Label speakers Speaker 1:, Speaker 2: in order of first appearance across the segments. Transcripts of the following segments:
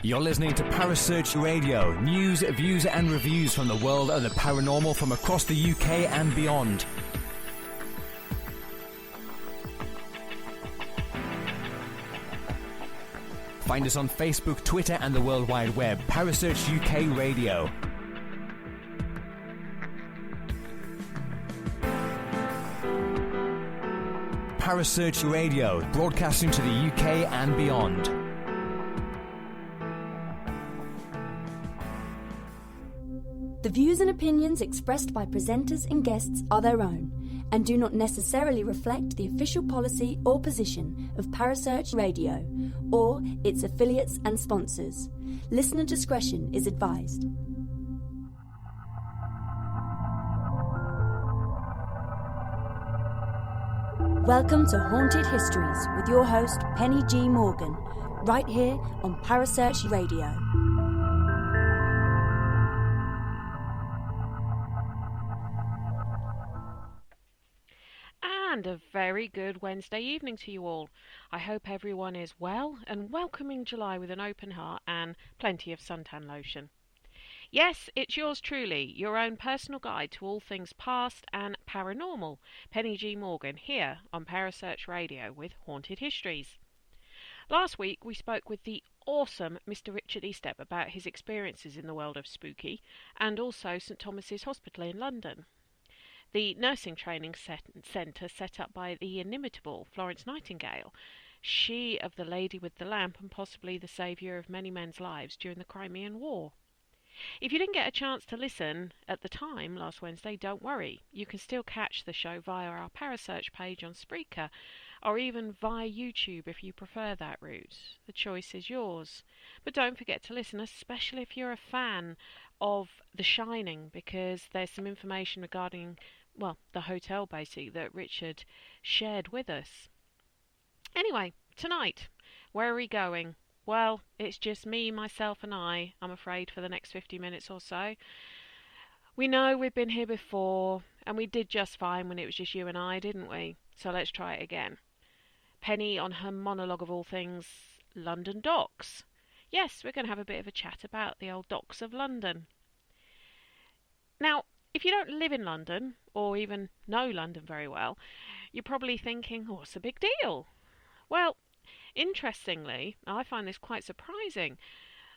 Speaker 1: You're listening to Parasearch Radio, news, views and reviews from the world of the paranormal from across the UK and beyond. Find us on Facebook, Twitter and the World Wide Web. Parasearch UK Radio. Parasearch Radio, broadcasting to the UK and beyond.
Speaker 2: The views and opinions expressed by presenters and guests are their own and do not necessarily reflect the official policy or position of Parasearch Radio or its affiliates and sponsors. Listener discretion is advised. Welcome to Haunted Histories with your host Penny G. Morgan, right here on Parasearch Radio.
Speaker 3: And a very good Wednesday evening to you all. I hope everyone is well and welcoming July with an open heart and plenty of suntan lotion. Yes, it's yours truly, your own personal guide to all things past and paranormal, Penny G. Morgan, here on Parasearch Radio with Haunted Histories. Last week we spoke with the awesome Mr. Richard Eastep about his experiences in the world of spooky and also St Thomas's Hospital in London, the nursing training centre set up by the inimitable Florence Nightingale, she of the Lady with the Lamp and possibly the saviour of many men's lives during the Crimean War. If you didn't get a chance to listen at the time last Wednesday, don't worry. You can still catch the show via our Parasearch page on Spreaker or even via YouTube if you prefer that route. The choice is yours. But don't forget to listen, especially if you're a fan of The Shining, because there's some information regarding, well, the hotel basically that Richard shared with us. Anyway, tonight, where are we going? Well, it's just me, myself and I'm afraid, for the next 50 minutes or so. We know we've been here before, and we did just fine when it was just you and I, didn't we? So let's try it again. Penny on her monologue of all things London docks. Yes, we're going to have a bit of a chat about the old docks of London. Now, if you don't live in London, or even know London very well, you're probably thinking, oh, what's the big deal? Well, interestingly, I find this quite surprising,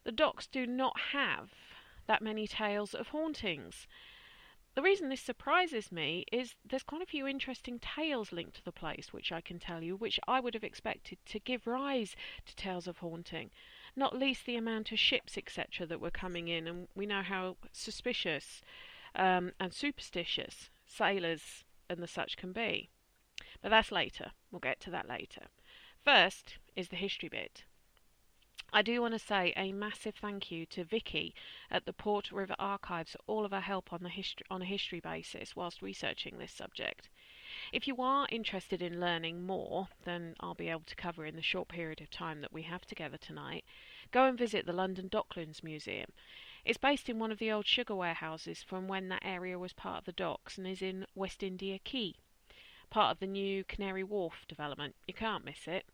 Speaker 3: the docks do not have that many tales of hauntings. The reason this surprises me is there's quite a few interesting tales linked to the place, which I can tell you, which I would have expected to give rise to tales of haunting, not least the amount of ships, etc., that were coming in, and we know how suspicious and superstitious sailors and the such can be. But that's later. We'll get to that later. First is the history bit. I do want to say a massive thank you to Vicky at the Port River Archives for all of her help on a history basis whilst researching this subject. If you are interested in learning more than I'll be able to cover in the short period of time that we have together tonight, go and visit the London Docklands Museum. It's based in one of the old sugar warehouses from when that area was part of the docks and is in West India Quay, part of the new Canary Wharf development. You can't miss it.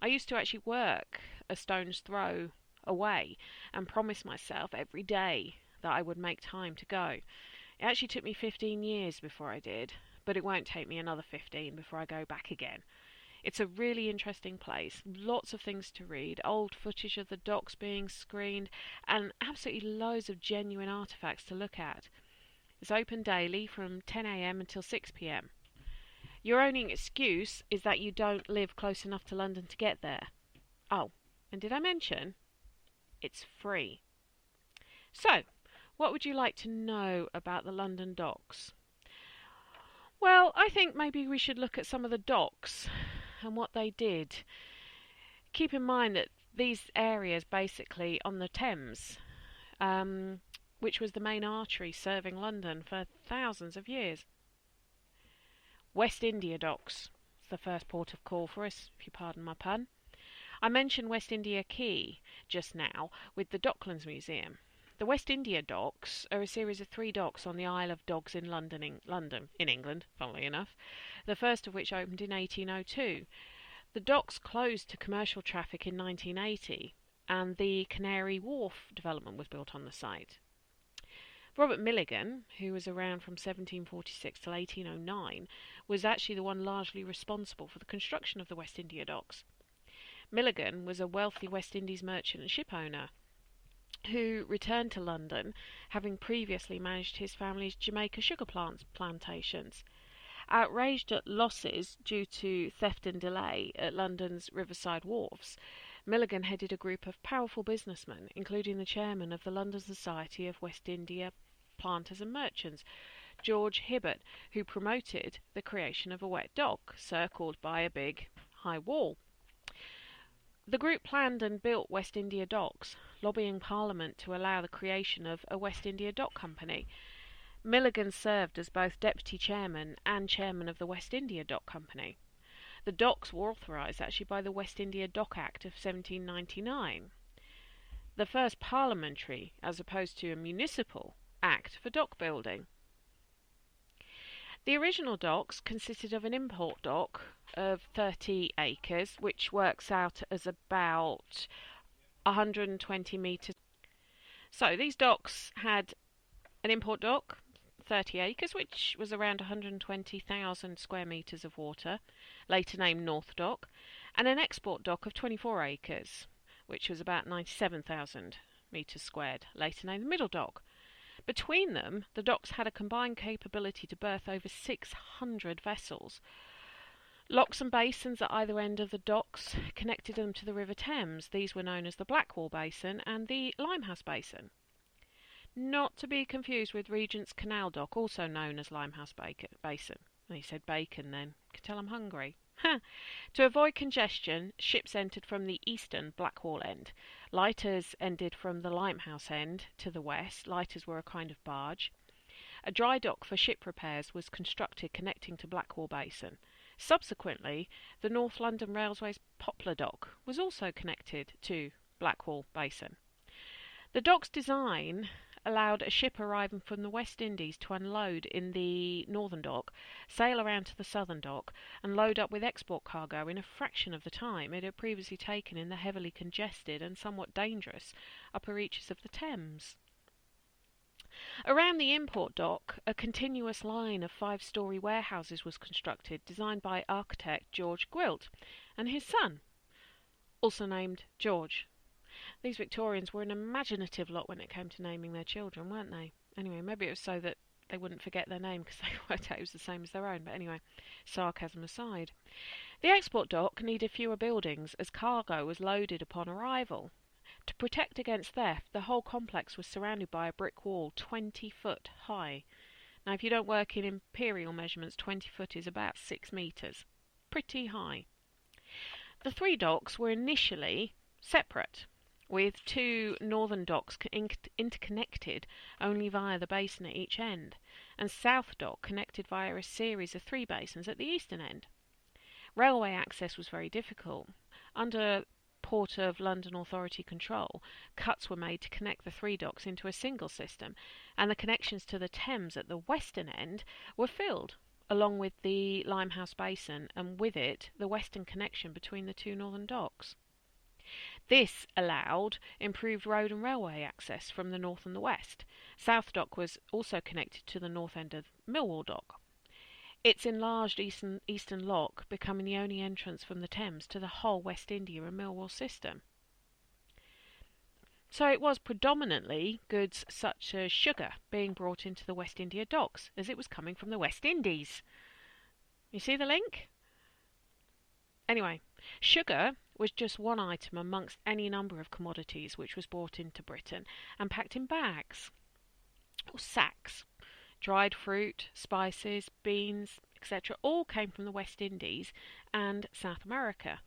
Speaker 3: I used to actually work a stone's throw away and promise myself every day that I would make time to go. It actually took me 15 years before I did, but it won't take me another 15 before I go back again. It's a really interesting place, lots of things to read, old footage of the docks being screened, and absolutely loads of genuine artefacts to look at. It's open daily from 10 a.m. until 6 p.m. Your only excuse is that you don't live close enough to London to get there. Oh, and did I mention? It's free. So, what would you like to know about the London docks? Well, I think maybe we should look at some of the docks and what they did. Keep in mind that these areas basically on the Thames, which was the main artery serving London for thousands of years. West India Docks is the first port of call for us, if you pardon my pun. I mentioned West India Quay just now with the Docklands Museum. The West India Docks are a series of 3 docks on the Isle of Dogs in London, in England, funnily enough, the first of which opened in 1802. The docks closed to commercial traffic in 1980, and the Canary Wharf development was built on the site. Robert Milligan, who was around from 1746 till 1809, was actually the one largely responsible for the construction of the West India Docks. Milligan was a wealthy West Indies merchant and ship owner who returned to London, having previously managed his family's Jamaica sugar plantations. Outraged at losses due to theft and delay at London's riverside wharves, Milligan headed a group of powerful businessmen, including the chairman of the London Society of West India Planters and Merchants, George Hibbert, who promoted the creation of a wet dock circled by a big high wall. The group planned and built West India Docks, lobbying Parliament to allow the creation of a West India Dock Company. Milligan served as both deputy chairman and chairman of the West India Dock Company. The docks were authorised actually by the West India Dock Act of 1799, the first parliamentary, as opposed to a municipal, act for dock building. The original docks consisted of an import dock of 30 acres, which works out as about 120 metres. So these docks had an import dock, 30 acres, which was around 120,000 square metres of water, later named North Dock, and an export dock of 24 acres, which was about 97,000 metres squared, later named the Middle Dock. Between them, the docks had a combined capability to berth over 600 vessels. Locks and basins at either end of the docks connected them to the River Thames. These were known as the Blackwall Basin and the Limehouse Basin. Not to be confused with Regent's Canal Dock, also known as Limehouse Basin. He said bacon then. Can tell I'm hungry. To avoid congestion, ships entered from the eastern Blackwall end. Lighters ended from the Limehouse end to the west. Lighters were a kind of barge. A dry dock for ship repairs was constructed connecting to Blackwall Basin. Subsequently, the North London Railway's Poplar Dock was also connected to Blackwall Basin. The dock's design allowed a ship arriving from the West Indies to unload in the northern dock, sail around to the southern dock, and load up with export cargo in a fraction of the time it had previously taken in the heavily congested and somewhat dangerous upper reaches of the Thames. Around the import dock, a continuous line of 5-storey warehouses was constructed, designed by architect George Gwilt and his son, also named George. These Victorians were an imaginative lot when it came to naming their children, weren't they? Anyway, maybe it was so that they wouldn't forget their name because they worked out it was the same as their own. But anyway, sarcasm aside. The export dock needed fewer buildings as cargo was loaded upon arrival. To protect against theft, the whole complex was surrounded by a brick wall 20 foot high. Now, if you don't work in imperial measurements, 20 foot is about 6 metres. Pretty high. The 3 docks were initially separate, with 2 northern docks interconnected only via the basin at each end, and South Dock connected via a series of 3 basins at the eastern end. Railway access was very difficult. Under Port of London Authority control, cuts were made to connect the 3 docks into a single system, and the connections to the Thames at the western end were filled, along with the Limehouse Basin, and with it the western connection between the 2 northern docks. This allowed improved road and railway access from the north and the west. South Dock was also connected to the north end of Millwall Dock. Its enlarged eastern lock becoming the only entrance from the Thames to the whole West India and Millwall system. So it was predominantly goods such as sugar being brought into the West India docks, as it was coming from the West Indies. You see the link? Anyway, sugar was just one item amongst any number of commodities which was brought into Britain and packed in bags or sacks. Dried fruit, spices, beans, etc. all came from the West Indies and South America.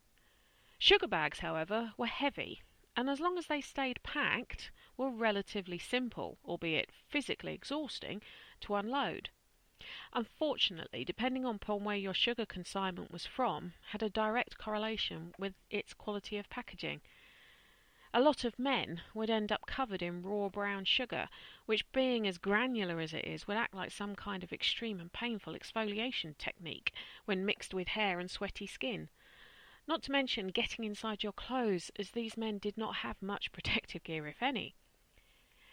Speaker 3: Sugar bags, however, were heavy, and as long as they stayed packed, were relatively simple, albeit physically exhausting, to unload. Unfortunately, depending upon where your sugar consignment was from, had a direct correlation with its quality of packaging. A lot of men would end up covered in raw brown sugar, which, being as granular as it is, would act like some kind of extreme and painful exfoliation technique when mixed with hair and sweaty skin. Not to mention getting inside your clothes, as these men did not have much protective gear, if any.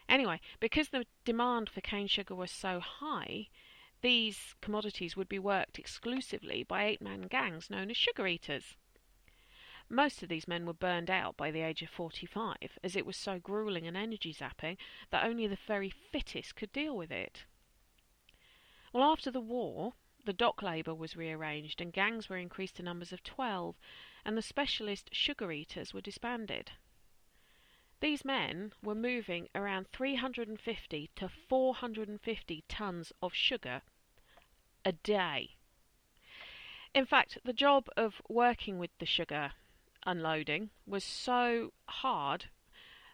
Speaker 3: Anyway, because the demand for cane sugar was so high, these commodities would be worked exclusively by 8-man gangs known as sugar eaters. Most of these men were burned out by the age of 45, as it was so grueling and energy zapping that only the very fittest could deal with it. Well, after the war, the dock labour was rearranged and gangs were increased to numbers of 12, and the specialist sugar eaters were disbanded. These men were moving around 350 to 450 tons of sugar a day. In fact, the job of working with the sugar unloading was so hard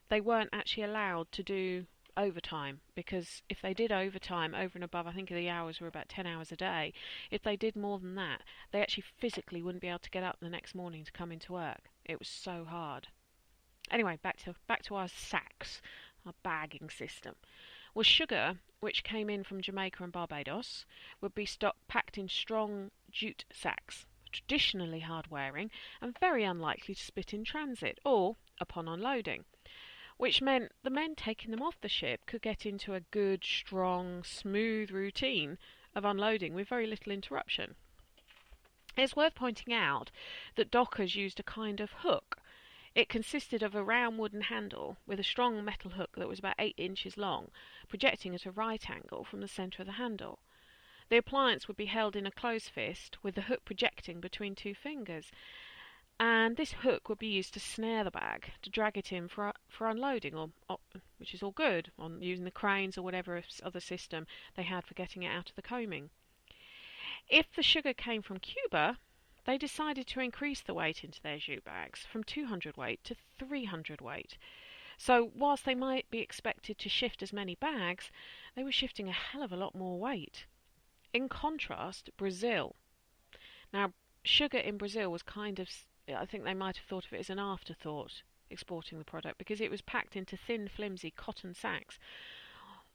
Speaker 3: they weren't actually allowed to do overtime, because if they did overtime over and above, I think the hours were about 10 hours a day, if they did more than that, they actually physically wouldn't be able to get up the next morning to come into work. It was so hard. Anyway, back to our sacks, our bagging system. Well, sugar, which came in from Jamaica and Barbados, would be packed in strong jute sacks, traditionally hard-wearing and very unlikely to split in transit or upon unloading, which meant the men taking them off the ship could get into a good, strong, smooth routine of unloading with very little interruption. It's worth pointing out that dockers used a kind of hook. It consisted of a round wooden handle with a strong metal hook that was about 8 inches long, projecting at a right angle from the centre of the handle. The appliance would be held in a closed fist, with the hook projecting between 2 fingers, and this hook would be used to snare the bag, to drag it in for unloading, which is all good, on using the cranes or whatever other system they had for getting it out of the coaming. If the sugar came from Cuba, they decided to increase the weight into their jute bags from 200 weight to 300 weight. So whilst they might be expected to shift as many bags, they were shifting a hell of a lot more weight. In contrast, Brazil. Now, sugar in Brazil was I think they might have thought of it as an afterthought, exporting the product, because it was packed into thin, flimsy cotton sacks,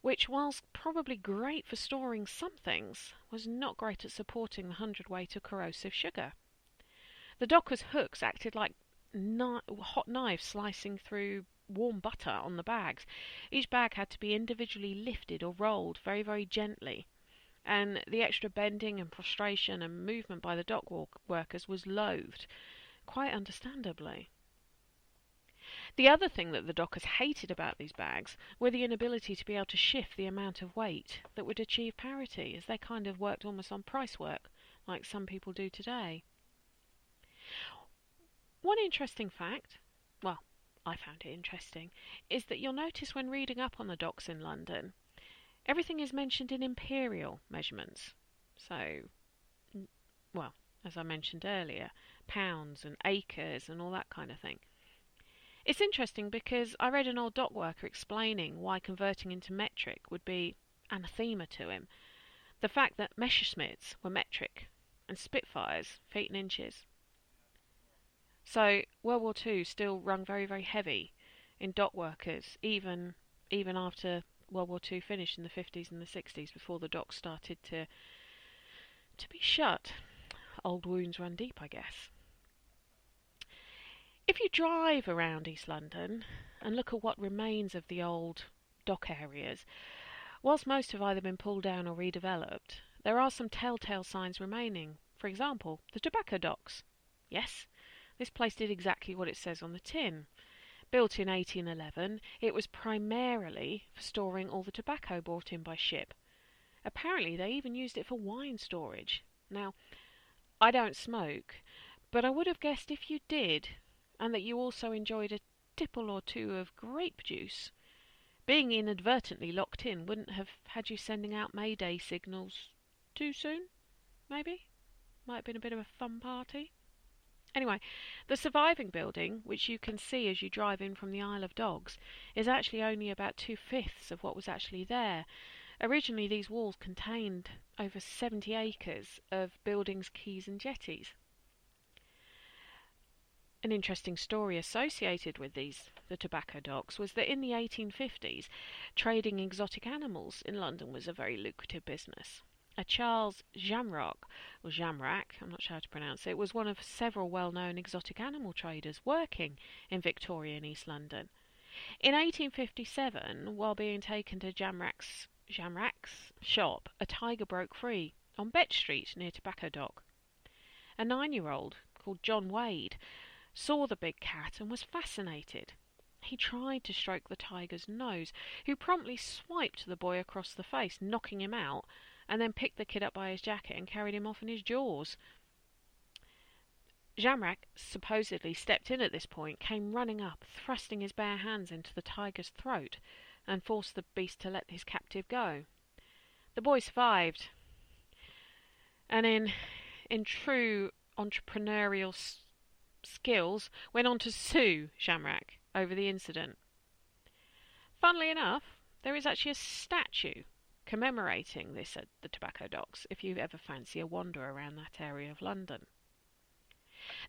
Speaker 3: which, whilst probably great for storing some things, was not great at supporting the 100 weight of corrosive sugar. The dockers' hooks acted like hot knives slicing through warm butter on the bags. Each bag had to be individually lifted or rolled very, very gently, and the extra bending and prostration and movement by the dock workers was loathed, quite understandably. The other thing that the dockers hated about these bags were the inability to be able to shift the amount of weight that would achieve parity, as they kind of worked almost on price work, like some people do today. One interesting fact, well, I found it interesting, is that you'll notice when reading up on the docks in London, everything is mentioned in imperial measurements. So, well, as I mentioned earlier, pounds and acres and all that kind of thing. It's interesting because I read an old dock worker explaining why converting into metric would be anathema to him. The fact that Messerschmitts were metric and Spitfires feet and inches. So World War II still rung very, very heavy in dock workers, even after World War II finished in the 50s and the 60s, before the docks started to be shut. Old wounds run deep, I guess. If you drive around East London and look at what remains of the old dock areas, whilst most have either been pulled down or redeveloped, there are some telltale signs remaining. For example, the tobacco docks. Yes, this place did exactly what it says on the tin. Built in 1811, it was primarily for storing all the tobacco brought in by ship. Apparently they even used it for wine storage. Now, I don't smoke, but I would have guessed if you did, and that you also enjoyed a tipple or two of grape juice, being inadvertently locked in wouldn't have had you sending out Mayday signals too soon, maybe? Might have been a bit of a fun party. Anyway, the surviving building, which you can see as you drive in from the Isle of Dogs, is actually only about 2/5 of what was actually there. Originally, these walls contained over 70 acres of buildings, quays and jetties. An interesting story associated with the tobacco docks was that in the 1850s, trading exotic animals in London was a very lucrative business. A Charles Jamrock, or Jamrak, I'm not sure how to pronounce it, was one of several well-known exotic animal traders working in Victorian East London. In 1857, while being taken to Jamrak's shop, a tiger broke free on Betch Street near Tobacco Dock. A 9-year-old called John Wade saw the big cat and was fascinated. He tried to stroke the tiger's nose, who promptly swiped the boy across the face, knocking him out, and then picked the kid up by his jacket and carried him off in his jaws. Jamrak supposedly stepped in at this point, came running up, thrusting his bare hands into the tiger's throat, and forced the beast to let his captive go. The boy survived, and in true entrepreneurial skills, went on to sue Jamrak over the incident. Funnily enough, there is actually a statue commemorating this at the Tobacco Docks, if you ever fancy a wander around that area of London.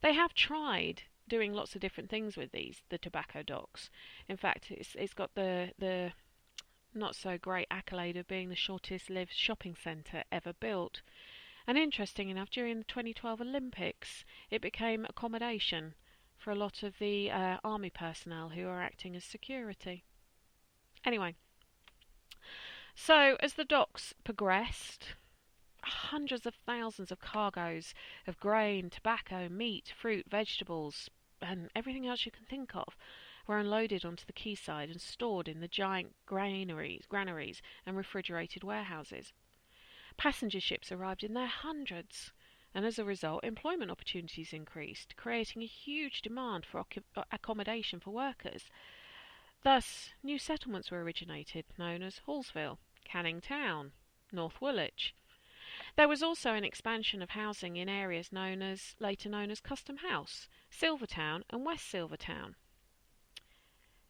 Speaker 3: They have tried doing lots of different things with the Tobacco Docks. In fact, it's got the not so great accolade of being the shortest lived shopping centre ever built. And interesting enough, during the 2012 Olympics, it became accommodation for a lot of the army personnel who are acting as security. Anyway, so as the docks progressed, hundreds of thousands of cargoes of grain, tobacco, meat, fruit, vegetables, and everything else you can think of were unloaded onto the quayside and stored in the giant granaries and refrigerated warehouses. Passenger ships arrived in their hundreds, and as a result, employment opportunities increased, creating a huge demand for accommodation for workers. Thus, new settlements were originated, known as Hallsville, Canning Town, North Woolwich. There was also an expansion of housing in areas later known as Custom House, Silvertown and West Silvertown.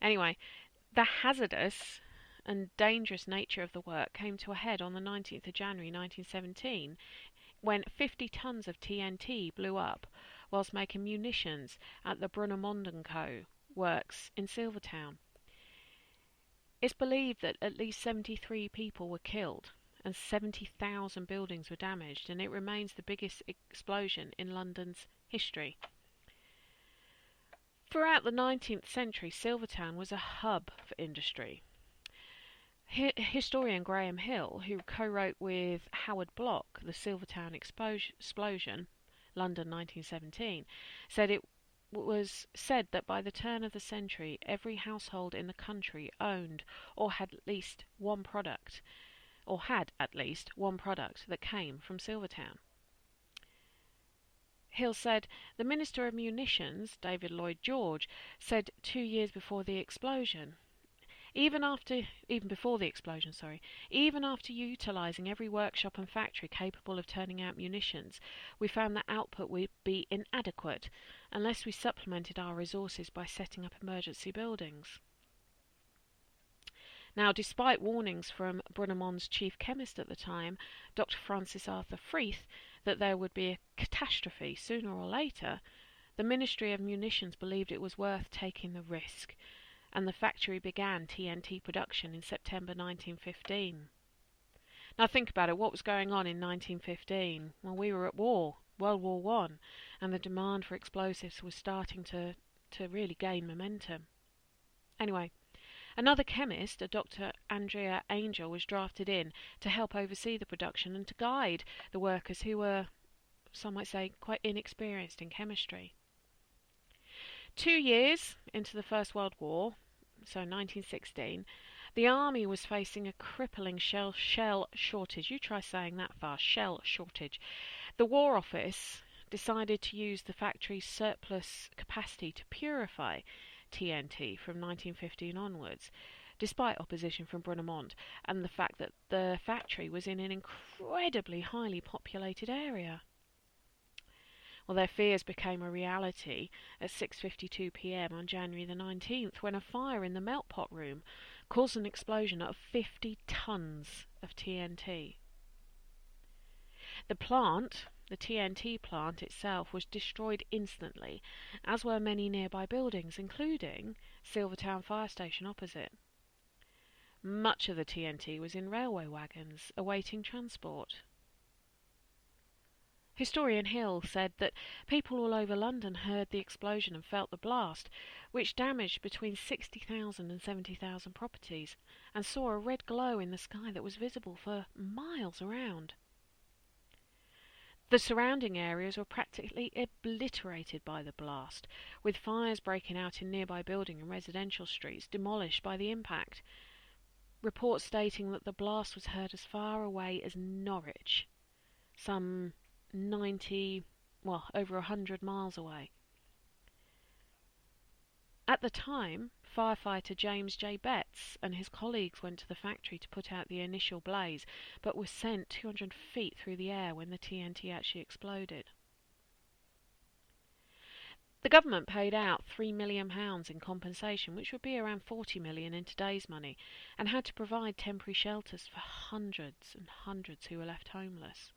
Speaker 3: Anyway, the hazardous and dangerous nature of the work came to a head on the 19th of January 1917 when 50 tons of TNT blew up whilst making munitions at the Brunamond & Co. works in Silvertown. It's believed that at least 73 people were killed and 70,000 buildings were damaged, and it remains the biggest explosion in London's history. Throughout the 19th century, Silvertown was a hub for industry. Historian Graham Hill, who co-wrote with Howard Block The Silvertown Explosion, London 1917, said it was said that by the turn of the century, every household in the country owned or had at least one product that came from Silvertown. Hill said, the Minister of Munitions, David Lloyd George, said 2 years before the explosion, even after utilising every workshop and factory capable of turning out munitions, we found that output would be inadequate unless we supplemented our resources by setting up emergency buildings. Now, despite warnings from Brunamond's chief chemist at the time, Dr. Francis Arthur Freeth, that there would be a catastrophe sooner or later, the Ministry of Munitions believed it was worth taking the risk, and the factory began TNT production in September 1915. Now think about it, what was going on in 1915? Well, we were at war, World War I, and the demand for explosives was starting to really gain momentum. Anyway, another chemist, a Dr. Andrea Angel, was drafted in to help oversee the production and to guide the workers who were, some might say, quite inexperienced in chemistry. 2 years into the First World War, so 1916, the army was facing a crippling shell shortage. You try saying that fast, shell shortage. The War Office decided to use the factory's surplus capacity to purify TNT from 1915 onwards, despite opposition from Brunamond and the fact that the factory was in an incredibly highly populated area. Well, their fears became a reality at 6:52 p.m. on January the 19th when a fire in the melt pot room caused an explosion of 50 tons of TNT. The TNT plant itself, was destroyed instantly, as were many nearby buildings, including Silvertown Fire Station opposite. Much of the TNT was in railway wagons, awaiting transport. Historian Hill said that people all over London heard the explosion and felt the blast, which damaged between 60,000 and 70,000 properties, and saw a red glow in the sky that was visible for miles around. The surrounding areas were practically obliterated by the blast, with fires breaking out in nearby building and residential streets demolished by the impact. Reports stating that the blast was heard as far away as Norwich, some 90, well, over 100 miles away. At the time, firefighter James J. Betts and his colleagues went to the factory to put out the initial blaze, but were sent 200 feet through the air when the TNT actually exploded. The government paid out £3 million in compensation, which would be around 40 million in today's money, and had to provide temporary shelters for hundreds and hundreds who were left homeless.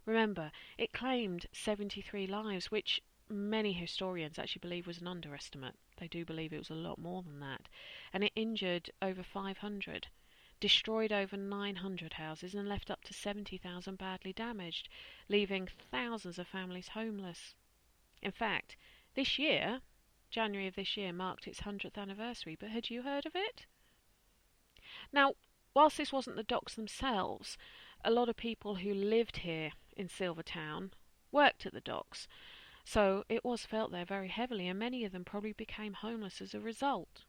Speaker 3: Remember, it claimed 73 lives, which many historians actually believe was an underestimate. They do believe it was a lot more than that. And it injured over 500, destroyed over 900 houses, and left up to 70,000 badly damaged, leaving thousands of families homeless. In fact, this year, January of this year, marked its 100th anniversary, but had you heard of it? Now, whilst this wasn't the docks themselves, a lot of people who lived here in Silvertown worked at the docks, so it was felt there very heavily, and many of them probably became homeless as a result.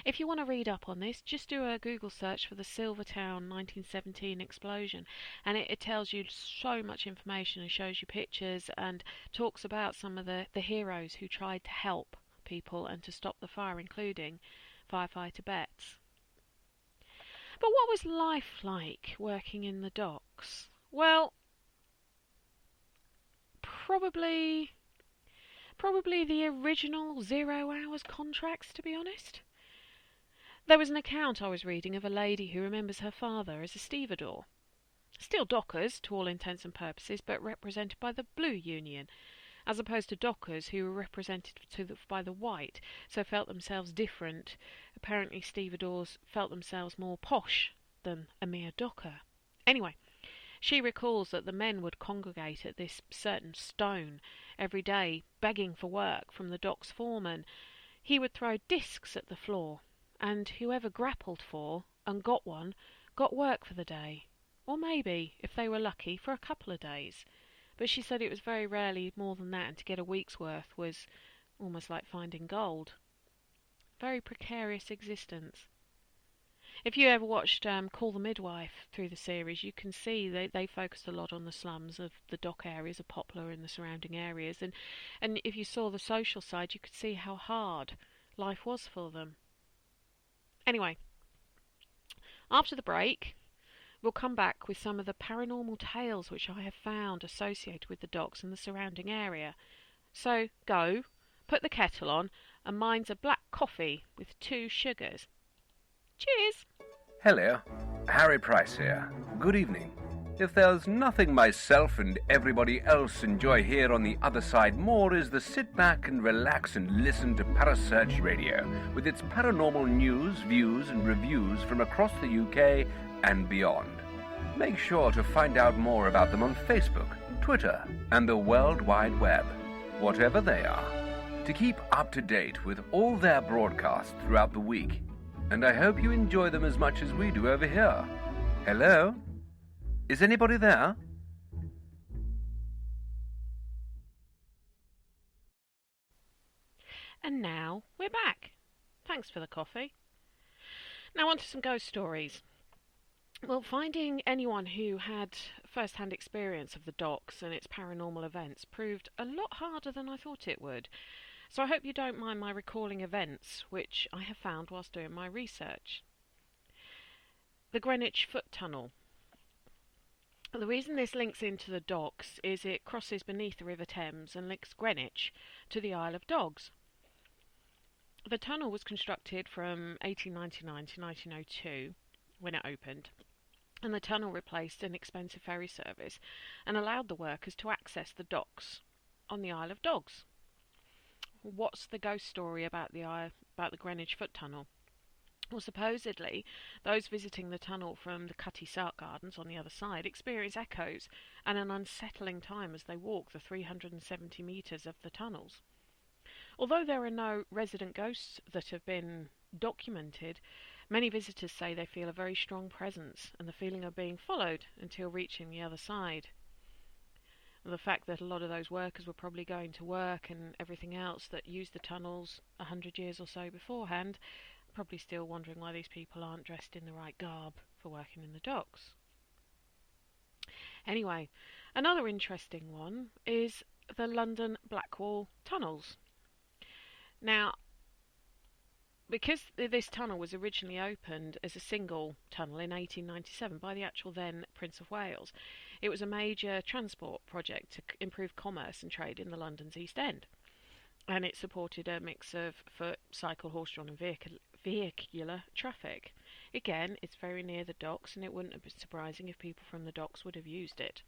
Speaker 3: If you want to read up on this, just do a Google search for the Silvertown 1917 explosion, and it tells you so much information and shows you pictures and talks about some of the heroes who tried to help people and to stop the fire, including firefighter Betts. But what was life like working in the docks? Well, probably the original 0 hours contracts, to be honest. There was an account I was reading of a lady who remembers her father as a stevedore. Still dockers, to all intents and purposes, but represented by the Blue Union, as opposed to dockers who were represented by the White, so felt themselves different. Apparently stevedores felt themselves more posh than a mere docker. Anyway, she recalls that the men would congregate at this certain stone every day, begging for work from the dock's foreman. He would throw discs at the floor, and whoever grappled for and got one got work for the day, or maybe, if they were lucky, for a couple of days. But she said it was very rarely more than that, and to get a week's worth was almost like finding gold. Very precarious existence. If you ever watched Call the Midwife through the series, you can see they focused a lot on the slums of the dock areas of Poplar and the surrounding areas, and if you saw the social side, you could see how hard life was for them. Anyway, after the break, we'll come back with some of the paranormal tales which I have found associated with the docks and the surrounding area. So go, put the kettle on, and mine's a black coffee with 2 sugars. Cheers!
Speaker 4: Hello, Harry Price here. Good evening. If there's nothing myself and everybody else enjoy here on the other side more is the sit back and relax and listen to Parasearch Radio with its paranormal news, views and reviews from across the UK and beyond. Make sure to find out more about them on Facebook, Twitter and the World Wide Web, whatever they are, to keep up to date with all their broadcasts throughout the week. And I hope you enjoy them as much as we do over here. Hello? Is anybody there?
Speaker 3: And now we're back. Thanks for the coffee. Now on to some ghost stories. Well, finding anyone who had first-hand experience of the docks and its paranormal events proved a lot harder than I thought it would. So I hope you don't mind my recalling events which I have found whilst doing my research. The Greenwich Foot Tunnel. The reason this links into the docks is it crosses beneath the River Thames and links Greenwich to the Isle of Dogs. The tunnel was constructed from 1899 to 1902 when it opened, and the tunnel replaced an expensive ferry service and allowed the workers to access the docks on the Isle of Dogs. What's the ghost story about the Greenwich Foot Tunnel? Well, supposedly, those visiting the tunnel from the Cutty Sark Gardens on the other side experience echoes and an unsettling time as they walk the 370 metres of the tunnels. Although there are no resident ghosts that have been documented, many visitors say they feel a very strong presence and the feeling of being followed until reaching the other side. The fact that a lot of those workers were probably going to work and everything else that used the tunnels 100 years or so beforehand, probably still wondering why these people aren't dressed in the right garb for working in the docks. Anyway, another interesting one is the London Blackwall tunnels. Now, because this tunnel was originally opened as a single tunnel in 1897 by the actual then Prince of Wales, it was a major transport project to improve commerce and trade in the London's East End. And it supported a mix of foot, cycle, horse-drawn and vehicular traffic. Again, it's very near the docks, and it wouldn't have been surprising if people from the docks would have used it.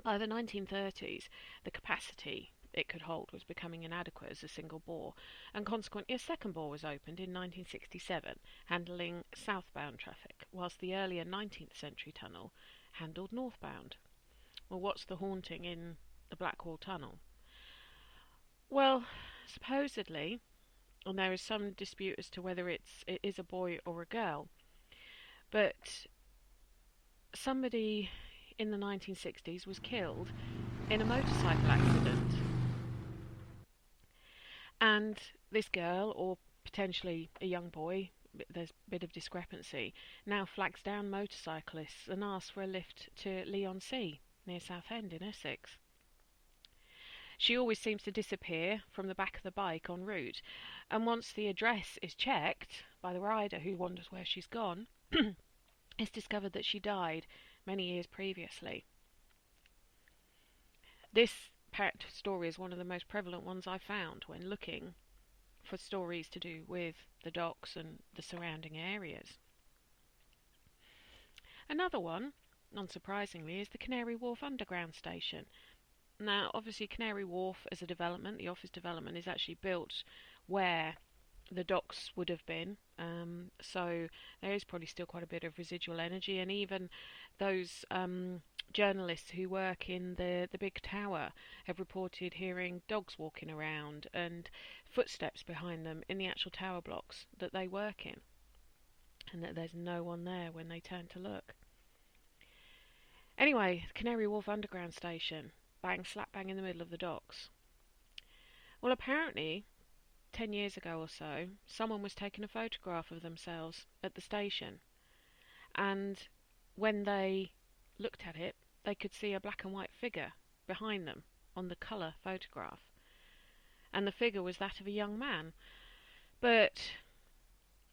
Speaker 3: By the 1930s, the capacity it could hold was becoming inadequate as a single bore, and consequently a second bore was opened in 1967, handling southbound traffic, whilst the earlier 19th century tunnel handled northbound. Well, what's the haunting in the Blackwall Tunnel? Well, supposedly, and there is some dispute as to whether it is a boy or a girl, but somebody in the 1960s was killed in a motorcycle accident. And this girl, or potentially a young boy, there's a bit of discrepancy, now flags down motorcyclists and asks for a lift to Leigh-on-Sea, near Southend in Essex. She always seems to disappear from the back of the bike en route, and once the address is checked by the rider who wonders where she's gone, it's discovered that she died many years previously. This story is one of the most prevalent ones I found when looking for stories to do with the docks and the surrounding areas. Another one, unsurprisingly, is the Canary Wharf Underground Station. Now, obviously, Canary Wharf as a development, the office development, is actually built where the docks would have been, so there is probably still quite a bit of residual energy, and even those journalists who work in the big tower have reported hearing dogs walking around and footsteps behind them in the actual tower blocks that they work in, and that there's no one there when they turn to look. Anyway, Canary Wharf Underground Station, slap bang in the middle of the docks. Well, apparently 10 years ago or so, someone was taking a photograph of themselves at the station, and when they looked at it, they could see a black and white figure behind them on the colour photograph, and the figure was that of a young man, but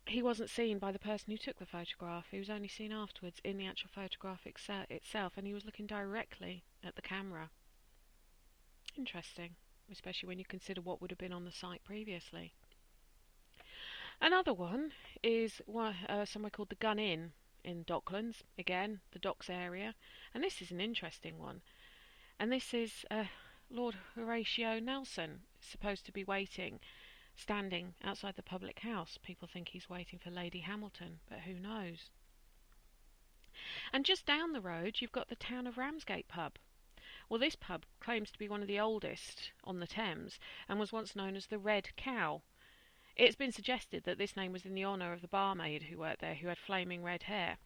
Speaker 3: he wasn't seen by the person who took the photograph. He was only seen afterwards in the actual photograph itself, and he was looking directly at the camera. Interesting, especially when you consider what would have been on the site previously. Another one is somewhere called the Gun Inn in Docklands, again, the docks area, and this is an interesting one. And this is Lord Horatio Nelson, supposed to be standing outside the public house. People think he's waiting for Lady Hamilton, but who knows? And just down the road, you've got the Town of Ramsgate pub. Well, this pub claims to be one of the oldest on the Thames and was once known as the Red Cow. It's been suggested that this name was in the honour of the barmaid who worked there, who had flaming red hair.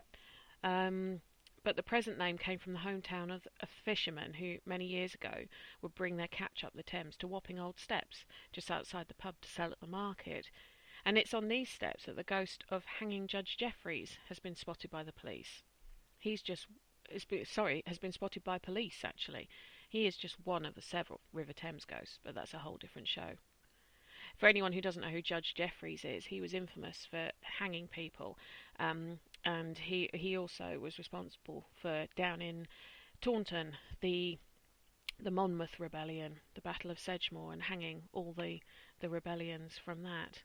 Speaker 3: But the present name came from the hometown of fishermen who, many years ago, would bring their catch up the Thames to Wapping Old Steps, just outside the pub, to sell at the market. And it's on these steps that the ghost of hanging Judge Jeffreys has been spotted by the police. Has been spotted by police, actually. He is just one of the several River Thames ghosts, but that's a whole different show. For anyone who doesn't know who Judge Jeffreys is, he was infamous for hanging people, and he also was responsible for, down in Taunton, the Monmouth Rebellion, the Battle of Sedgemoor, and hanging all the rebellions from that.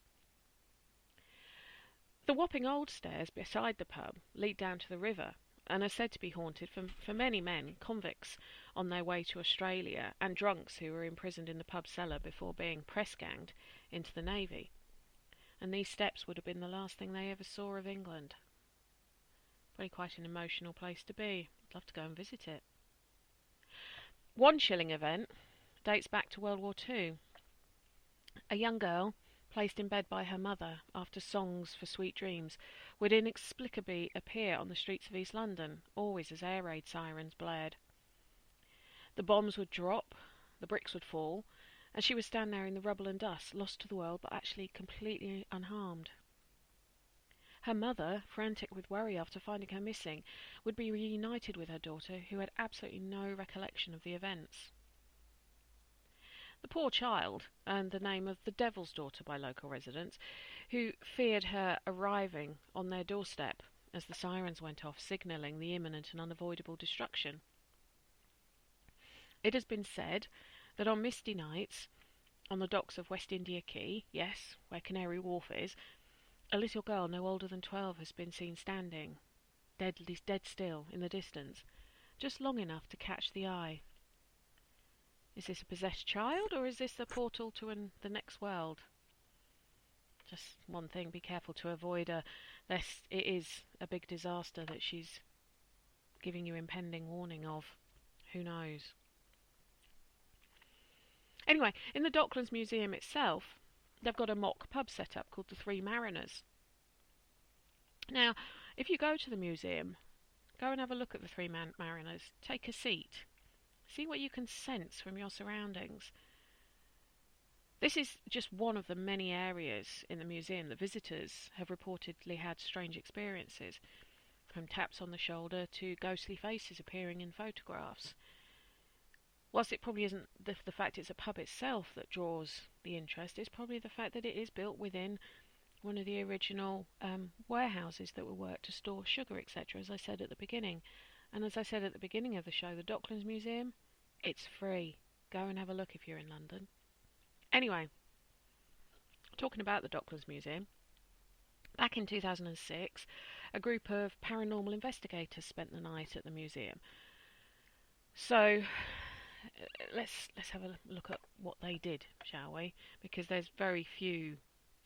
Speaker 3: The Wapping Old Stairs beside the pub lead down to the river, and are said to be haunted for many men, convicts on their way to Australia, and drunks who were imprisoned in the pub cellar before being press-ganged into the Navy. and these steps would have been the last thing they ever saw of England. Probably quite an emotional place to be. I'd love to go and visit it. One chilling event dates back to World War II. A young girl, placed in bed by her mother after songs for sweet dreams, would inexplicably appear on the streets of East London, always as air raid sirens blared. The bombs would drop, the bricks would fall, and she would stand there in the rubble and dust, lost to the world but actually completely unharmed. Her mother, frantic with worry after finding her missing, would be reunited with her daughter, who had absolutely no recollection of the events. The poor child earned the name of the Devil's Daughter by local residents, who feared her arriving on their doorstep as the sirens went off, signalling the imminent and unavoidable destruction. It has been said that on misty nights, on the docks of West India Quay, yes, where Canary Wharf is, a little girl no older than 12 has been seen standing, dead still, in the distance, just long enough to catch the eye. Is this a possessed child, or is this a portal to the next world? Just one thing, be careful to avoid lest it is a big disaster that she's giving you impending warning of. Who knows? Anyway, in the Docklands Museum itself, they've got a mock pub set up called the Three Mariners. Now, if you go to the museum, go and have a look at the Three Mariners. Take a seat. See what you can sense from your surroundings. This is just one of the many areas in the museum that visitors have reportedly had strange experiences, from taps on the shoulder to ghostly faces appearing in photographs. Whilst it probably isn't the fact it's a pub itself that draws the interest, it's probably the fact that it is built within one of the original warehouses that were worked to store sugar, etc., as I said at the beginning. And as I said at the beginning of the show, the Docklands Museum, it's free. Go and have a look if you're in London. Anyway, talking about the Docklands Museum, back in 2006, a group of paranormal investigators spent the night at the museum. So let's have a look at what they did, shall we? Because there's very few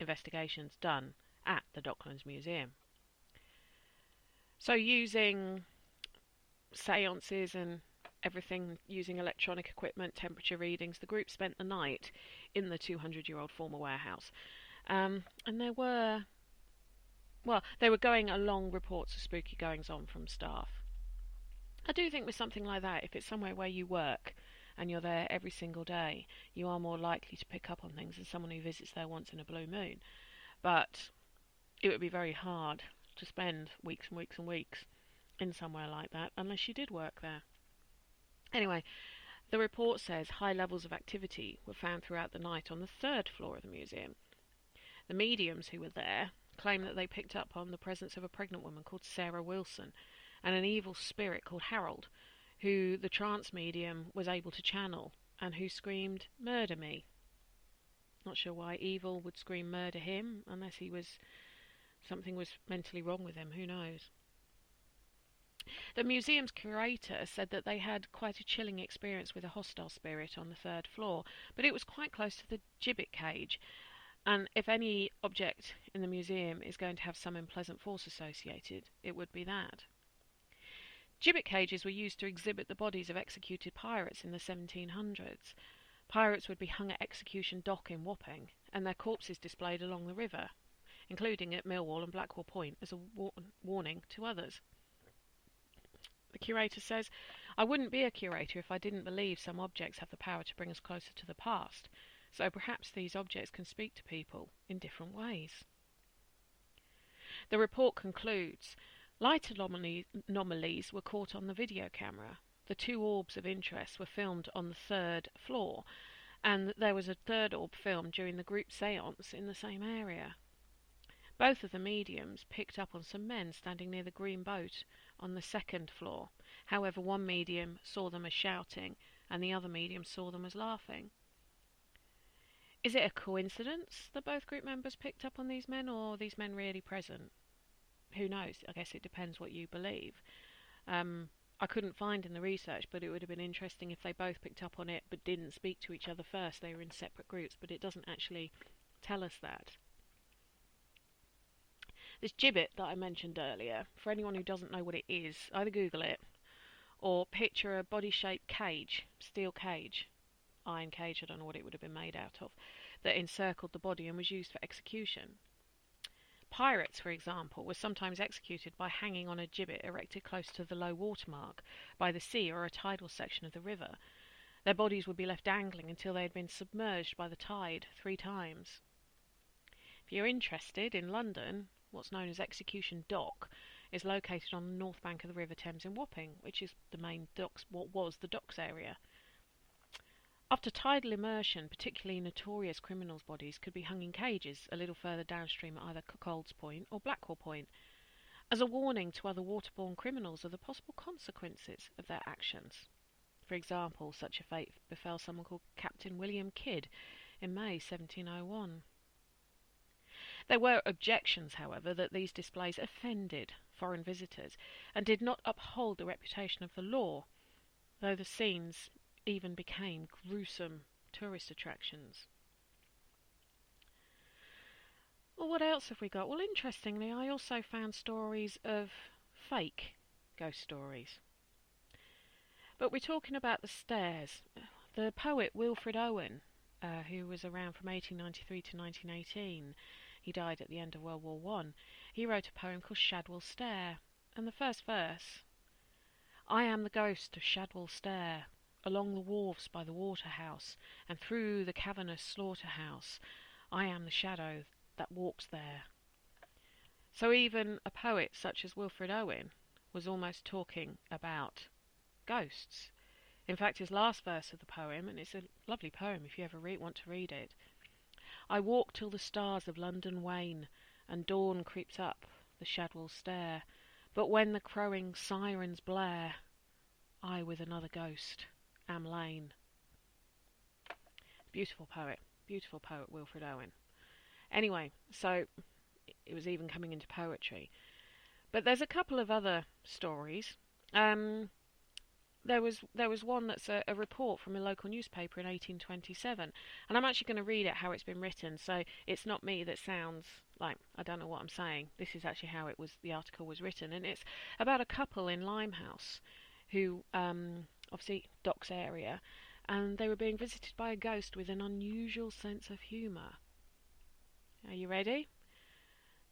Speaker 3: investigations done at the Docklands Museum. So using seances and everything, using electronic equipment, temperature readings, the group spent the night in the 200-year-old former warehouse. And they were going along reports of spooky goings-on from staff. I do think with something like that, if it's somewhere where you work and you're there every single day, you are more likely to pick up on things than someone who visits there once in a blue moon. But it would be very hard to spend weeks and weeks and weeks in somewhere like that unless you did work there. Anyway, the report says high levels of activity were found throughout the night on the 3rd floor of the museum. The mediums who were there claim that they picked up on the presence of a pregnant woman called Sarah Wilson and an evil spirit called Harold, who the trance medium was able to channel and who screamed, "Murder me." Not sure why evil would scream murder him, unless something was mentally wrong with him, who knows. The museum's curator said that they had quite a chilling experience with a hostile spirit on the 3rd floor, but it was quite close to the gibbet cage, and if any object in the museum is going to have some unpleasant force associated, it would be that. Gibbet cages were used to exhibit the bodies of executed pirates in the 1700s. Pirates would be hung at Execution Dock in Wapping, and their corpses displayed along the river, including at Millwall and Blackwall Point, as a warning to others. The curator says, "I wouldn't be a curator if I didn't believe some objects have the power to bring us closer to the past, so perhaps these objects can speak to people in different ways." The report concludes, light anomalies were caught on the video camera. The 2 orbs of interest were filmed on the 3rd floor, and there was a 3rd orb filmed during the group séance in the same area. Both of the mediums picked up on some men standing near the green boat on the 2nd floor. However, one medium saw them as shouting, and the other medium saw them as laughing. Is it a coincidence that both group members picked up on these men, or are these men really present? Who knows? I guess it depends what you believe. I couldn't find in the research, but it would have been interesting if they both picked up on it but didn't speak to each other first. They were in separate groups, but it doesn't actually tell us that. This gibbet that I mentioned earlier, for anyone who doesn't know what it is, either Google it or picture a body-shaped cage, steel cage, iron cage, I don't know what it would have been made out of, that encircled the body and was used for execution. Pirates, for example, were sometimes executed by hanging on a gibbet erected close to the low water mark, by the sea or a tidal section of the river. Their bodies would be left dangling until they had been submerged by the tide 3 times. If you're interested, in London, what's known as Execution Dock is located on the north bank of the River Thames in Wapping, which is the main docks, what was the docks area. After tidal immersion, particularly notorious criminals' bodies could be hung in cages a little further downstream at either Cuckolds Point or Blackwall Point, as a warning to other waterborne criminals of the possible consequences of their actions. For example, such a fate befell someone called Captain William Kidd in May 1701. There were objections, however, that these displays offended foreign visitors and did not uphold the reputation of the law, though the scenes even became gruesome tourist attractions. Well, what else have we got? Well, interestingly, I also found stories of fake ghost stories. But we're talking about the stairs. The poet Wilfred Owen, who was around from 1893 to 1918, he died at the end of World War I, he wrote a poem called Shadwell Stair, and the first verse: I am the ghost of Shadwell Stair, along the wharves by the waterhouse, and through the cavernous slaughterhouse, I am the shadow that walks there. So even a poet such as Wilfred Owen was almost talking about ghosts. In fact, his last verse of the poem, and it's a lovely poem if you ever want to read it: I walk till the stars of London wane, and dawn creeps up the Shadwell Stair, but when the crowing sirens blare, I with another ghost am lain. Beautiful poet Wilfred Owen. Anyway, so it was even coming into poetry. But there's a couple of other stories. There was one that's a report from a local newspaper in 1827, and I'm actually going to read it how it's been written, so it's not me that sounds like I don't know what I'm saying. This is actually how the article was written, and it's about a couple in Limehouse who obviously docks area, and they were being visited by a ghost with an unusual sense of humour. Are you ready?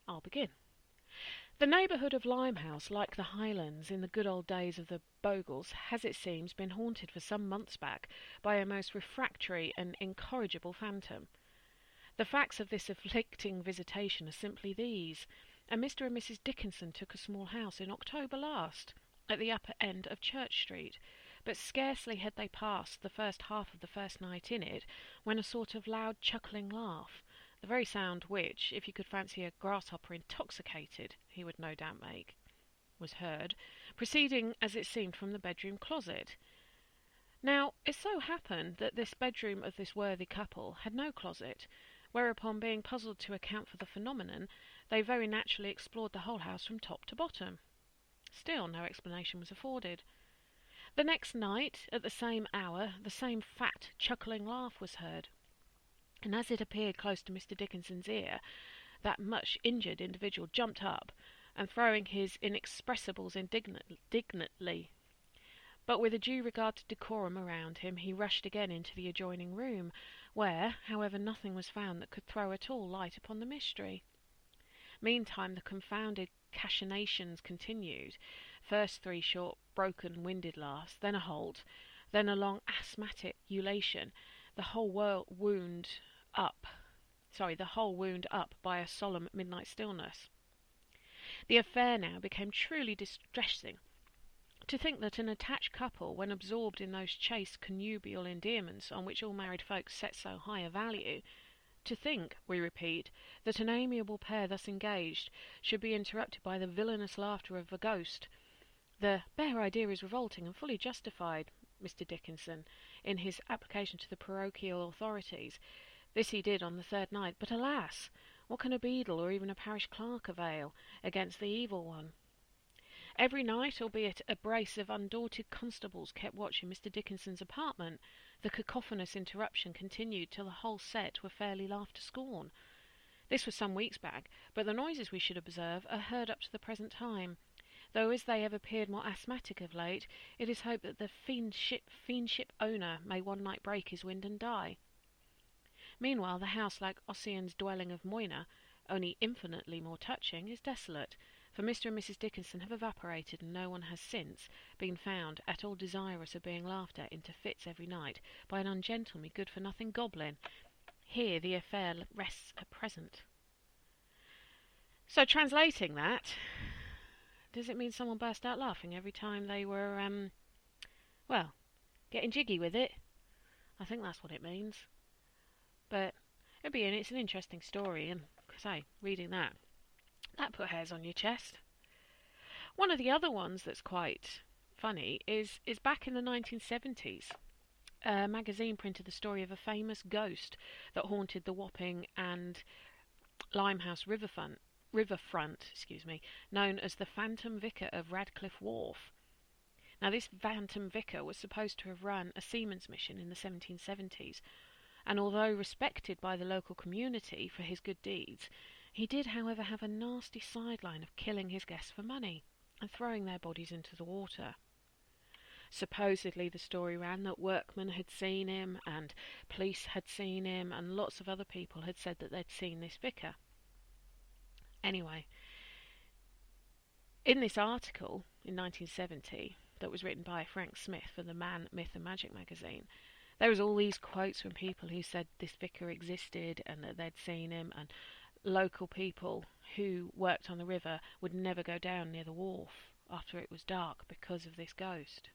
Speaker 3: I'll begin. The neighbourhood of Limehouse, like the Highlands in the good old days of the Bogles, has, it seems, been haunted for some months back by a most refractory and incorrigible phantom. The facts of this afflicting visitation are simply these. A Mr. and Mrs. Dickinson took a small house in October last, at the upper end of Church Street, but scarcely had they passed the first half of the first night in it, when a sort of loud chuckling laugh, the very sound which, if you could fancy a grasshopper intoxicated, he would no doubt make, was heard, proceeding, as it seemed, from the bedroom closet. Now, it so happened that this bedroom of this worthy couple had no closet, whereupon, being puzzled to account for the phenomenon, they very naturally explored the whole house from top to bottom. Still no explanation was afforded. The next night, at the same hour, the same fat, chuckling laugh was heard, and as it appeared close to Mr. Dickinson's ear, that much injured individual jumped up, and throwing his inexpressibles indignantly, but with a due regard to decorum around him, he rushed again into the adjoining room, where, however, nothing was found that could throw at all light upon the mystery. Meantime the confounded cachinnations continued, first 3 short, broken-winded laughs, then a halt, then a long asthmatic ululation, the whole wound up by a solemn midnight stillness. The affair now became truly distressing. To think that an attached couple, when absorbed in those chaste connubial endearments on which all married folks set so high a value, to think, we repeat, that an amiable pair thus engaged should be interrupted by the villainous laughter of a ghost. The bare idea is revolting and fully justified Mr. Dickinson in his application to the parochial authorities. This he did on the 3rd night, but alas! What can a beadle or even a parish clerk avail against the evil one? Every night, albeit a brace of undaunted constables kept watch in Mr. Dickinson's apartment, the cacophonous interruption continued till the whole set were fairly laughed to scorn. This was some weeks back, but the noises we should observe are heard up to the present time, though as they have appeared more asthmatic of late, it is hoped that the fiendship owner may one night break his wind and die. Meanwhile, the house, like Ossian's dwelling of Moyna, only infinitely more touching, is desolate, for Mr. and Mrs. Dickinson have evaporated, and no one has since been found at all desirous of being laughed at into fits every night by an ungentlemanly good-for-nothing goblin. Here the affair rests at present. So, translating that, does it mean someone burst out laughing every time they were, getting jiggy with it? I think that's what it means. But it's an interesting story, and, reading that put hairs on your chest. One of the other ones that's quite funny is back in the 1970s. A magazine printed the story of a famous ghost that haunted the Wapping and Limehouse riverfront, known as the Phantom Vicar of Radcliffe Wharf. Now, this Phantom Vicar was supposed to have run a seaman's mission in the 1770s, and although respected by the local community for his good deeds, he did, however, have a nasty sideline of killing his guests for money and throwing their bodies into the water. Supposedly the story ran that workmen had seen him, and police had seen him, and lots of other people had said that they'd seen this vicar. Anyway, in this article in 1970 that was written by Frank Smith for the Man, Myth and Magic magazine, there was all these quotes from people who said this vicar existed and that they'd seen him, and local people who worked on the river would never go down near the wharf after it was dark because of this ghost.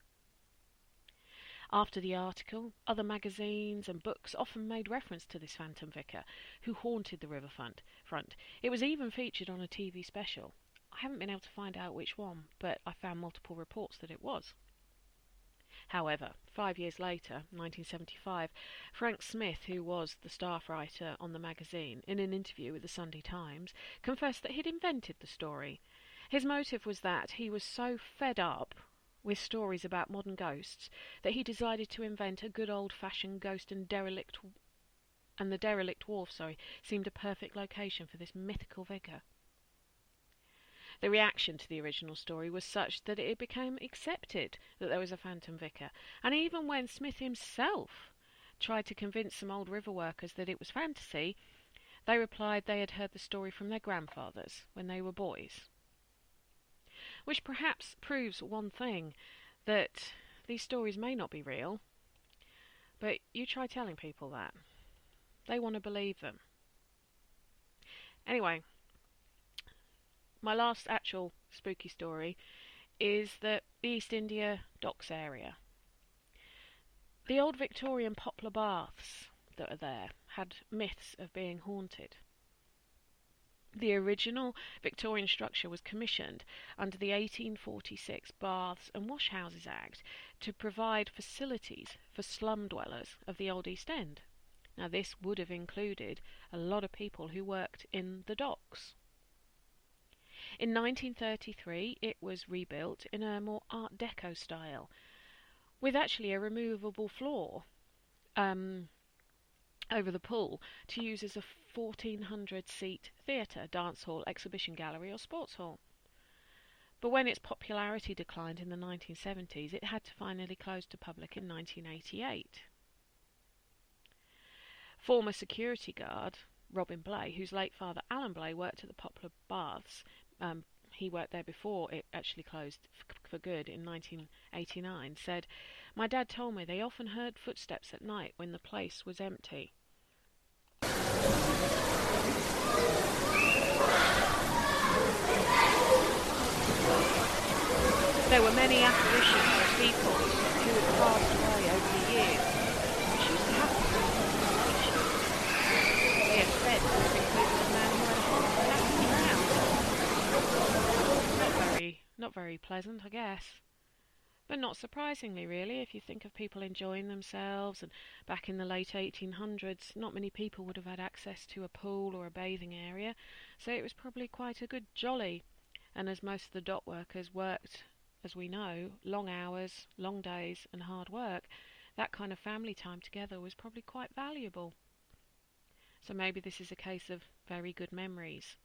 Speaker 3: After the article, other magazines and books often made reference to this Phantom Vicar who haunted the riverfront. It was even featured on a TV special. I haven't been able to find out which one, but I found multiple reports that it was. However, 5 years later, 1975, Frank Smith, who was the staff writer on the magazine, in an interview with the Sunday Times, confessed that he'd invented the story. His motive was that he was so fed up with stories about modern ghosts that he decided to invent a good old-fashioned ghost and the derelict wharf seemed a perfect location for this mythical vicar. The reaction to the original story was such that it became accepted that there was a phantom vicar, and even when Smith himself tried to convince some old river workers that it was fantasy, they replied they had heard the story from their grandfathers when they were boys. Which perhaps proves one thing, that these stories may not be real, but you try telling people that. They want to believe them. Anyway, my last actual spooky story is the East India Docks area. The old Victorian poplar baths that are there had myths of being haunted. The original Victorian structure was commissioned under the 1846 Baths and Washhouses Act to provide facilities for slum dwellers of the old East End. Now, this would have included a lot of people who worked in the docks. In 1933, it was rebuilt in a more Art Deco style, with actually a removable floor over the pool to use as a 1,400-seat theatre, dance hall, exhibition gallery or sports hall. But when its popularity declined in the 1970s, it had to finally close to public in 1988. Former security guard Robin Blay, whose late father Alan Blay worked at the Poplar Baths, he worked there before it actually closed for good in 1989, said, "My dad told me they often heard footsteps at night when the place was empty." There were many apparitions of people who had passed away over the years, which used to happen during constellations. They are said to have included a man who had a heart attack in the ground. Not very pleasant, I guess. But not surprisingly, really, if you think of people enjoying themselves, and back in the late 1800s, not many people would have had access to a pool or a bathing area, so it was probably quite a good jolly. And as most of the dock workers worked, as we know, long hours, long days, and hard work, that kind of family time together was probably quite valuable. So maybe this is a case of very good memories.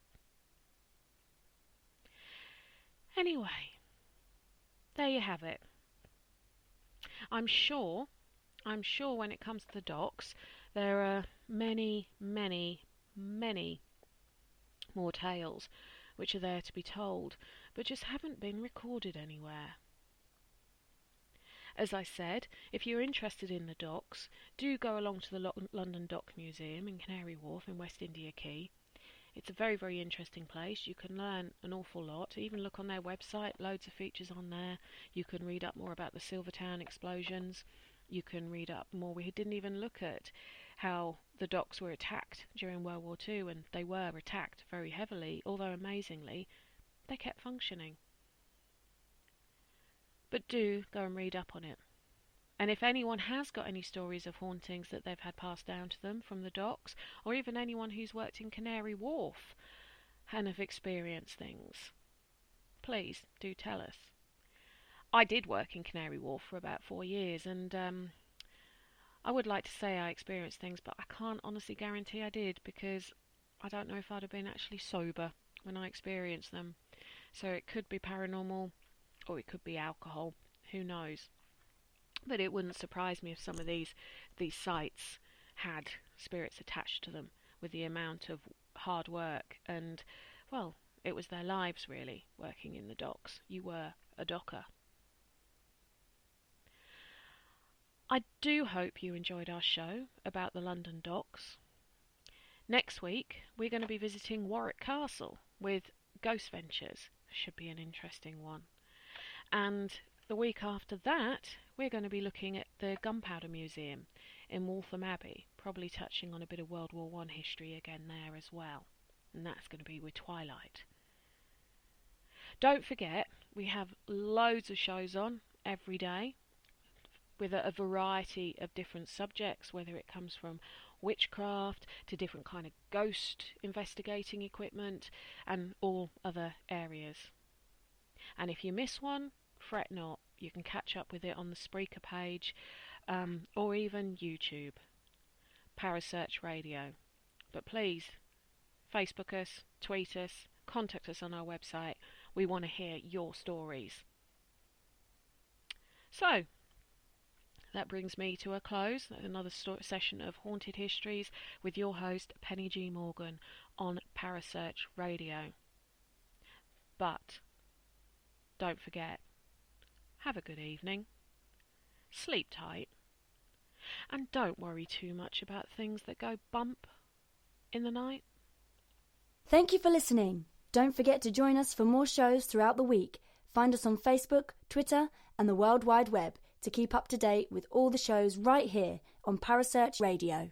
Speaker 3: Anyway, there you have it. I'm sure when it comes to the docks, there are many, many, many more tales which are there to be told, but just haven't been recorded anywhere. As I said, if you're interested in the docks, do go along to the London Dock Museum in Canary Wharf in West India Quay. It's a very, very interesting place. You can learn an awful lot. Even look on their website, loads of features on there. You can read up more about the Silvertown explosions. You can read up more. We didn't even look at how the docks were attacked during World War II, and they were attacked very heavily, although amazingly, they kept functioning. But do go and read up on it. And if anyone has got any stories of hauntings that they've had passed down to them from the docks, or even anyone who's worked in Canary Wharf and have experienced things, please do tell us. I did work in Canary Wharf for about 4 years, and I would like to say I experienced things, but I can't honestly guarantee I did, because I don't know if I'd have been actually sober when I experienced them. So it could be paranormal, or it could be alcohol, who knows. But it wouldn't surprise me if some of these sites had spirits attached to them, with the amount of hard work and, well, it was their lives really, working in the docks. You were a docker. I do hope you enjoyed our show about the London docks. Next week we're going to be visiting Warwick Castle with Ghost Ventures. Should be an interesting one. And the week after that, we're going to be looking at the Gunpowder Museum in Waltham Abbey, probably touching on a bit of World War I history again there as well. And that's going to be with Twilight. Don't forget, we have loads of shows on every day with a variety of different subjects, whether it comes from witchcraft to different kind of ghost investigating equipment and all other areas. And if you miss one, fret not, you can catch up with it on the Spreaker page or even YouTube, Parasearch Radio. But please, Facebook us, tweet us, contact us on our website. We want to hear your stories. So, that brings me to a close, another session of Haunted Histories with your host, Penny G. Morgan, on Parasearch Radio. But don't forget, have a good evening, sleep tight, and don't worry too much about things that go bump in the night.
Speaker 2: Thank you for listening. Don't forget to join us for more shows throughout the week. Find us on Facebook, Twitter, and the World Wide Web to keep up to date with all the shows right here on Parasearch Radio.